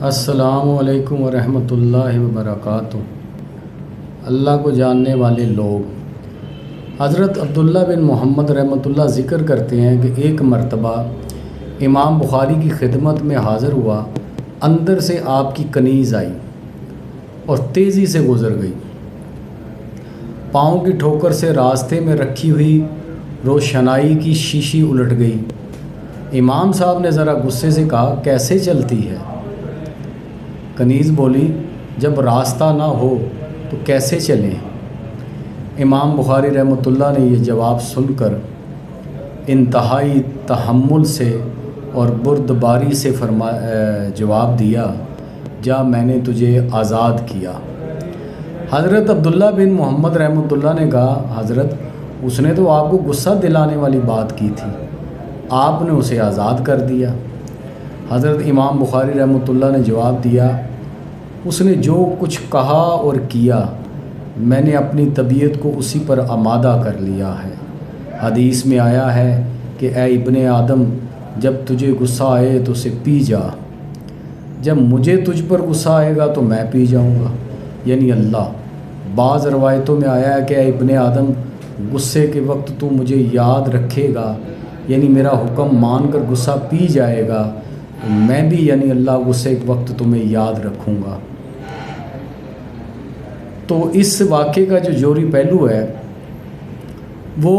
السلام علیکم ورحمۃ اللہ وبرکاتہ۔ اللہ کو جاننے والے لوگ، حضرت عبداللہ بن محمد رحمۃ اللہ ذکر کرتے ہیں کہ ایک مرتبہ امام بخاری کی خدمت میں حاضر ہوا، اندر سے آپ کی کنیز آئی اور تیزی سے گزر گئی۔ پاؤں کی ٹھوکر سے راستے میں رکھی ہوئی روشنائی کی شیشی الٹ گئی۔ امام صاحب نے ذرا غصے سے کہا، کیسے چلتی ہے؟ کنیز بولی، جب راستہ نہ ہو تو کیسے چلیں؟ امام بخاری رحمۃ اللہ نے یہ جواب سن کر انتہائی تحمل سے اور بردباری سے جواب دیا، جا میں نے تجھے آزاد کیا۔ حضرت عبداللہ بن محمد رحمۃ اللہ نے کہا، حضرت اس نے تو آپ کو غصہ دلانے والی بات کی تھی، آپ نے اسے آزاد کر دیا۔ حضرت امام بخاری رحمۃ اللہ نے جواب دیا، اس نے جو کچھ کہا اور کیا میں نے اپنی طبیعت کو اسی پر آمادہ کر لیا ہے۔ حدیث میں آیا ہے کہ اے ابن آدم، جب تجھے غصہ آئے تو اسے پی جا، جب مجھے تجھ پر غصہ آئے گا تو میں پی جاؤں گا، یعنی اللہ۔ بعض روایتوں میں آیا ہے کہ اے ابن آدم، غصے کے وقت تو مجھے یاد رکھے گا، یعنی میرا حکم مان کر غصہ پی جائے گا تو میں بھی یعنی اللہ غصے کے وقت تمہیں یاد رکھوں گا۔ تو اس واقعے کا جو جوہری پہلو ہے وہ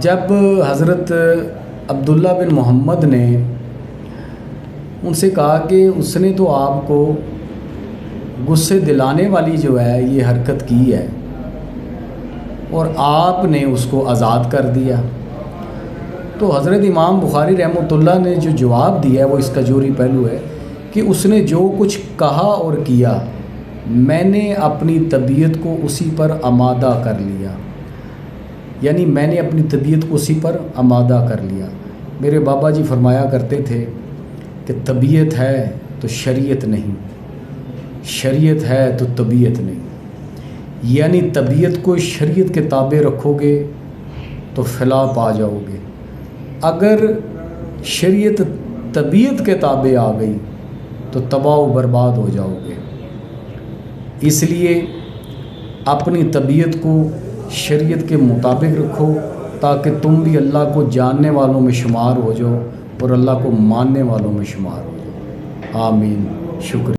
جب حضرت عبداللہ بن محمد نے ان سے کہا کہ اس نے تو آپ کو غصے دلانے والی جو ہے یہ حرکت کی ہے اور آپ نے اس کو آزاد کر دیا، تو حضرت امام بخاری رحمۃ اللہ نے جو جواب دیا ہے وہ اس کا جوہری پہلو ہے کہ اس نے جو کچھ کہا اور کیا میں نے اپنی طبیعت کو اسی پر آمادہ کر لیا، یعنی میں نے اپنی طبیعت کو اسی پر آمادہ کر لیا۔ میرے بابا جی فرمایا کرتے تھے کہ طبیعت ہے تو شریعت نہیں، شریعت ہے تو طبیعت نہیں، یعنی طبیعت کو شریعت کے تابع رکھو گے تو فلاح پا جاؤ گے، اگر شریعت طبیعت کے تابع آ گئی تو تباہ و برباد ہو جاؤ گے۔ اس لیے اپنی طبیعت کو شریعت کے مطابق رکھو تاکہ تم بھی اللہ کو جاننے والوں میں شمار ہو جاؤ اور اللہ کو ماننے والوں میں شمار ہو جاؤ۔ آمین۔ شکریہ۔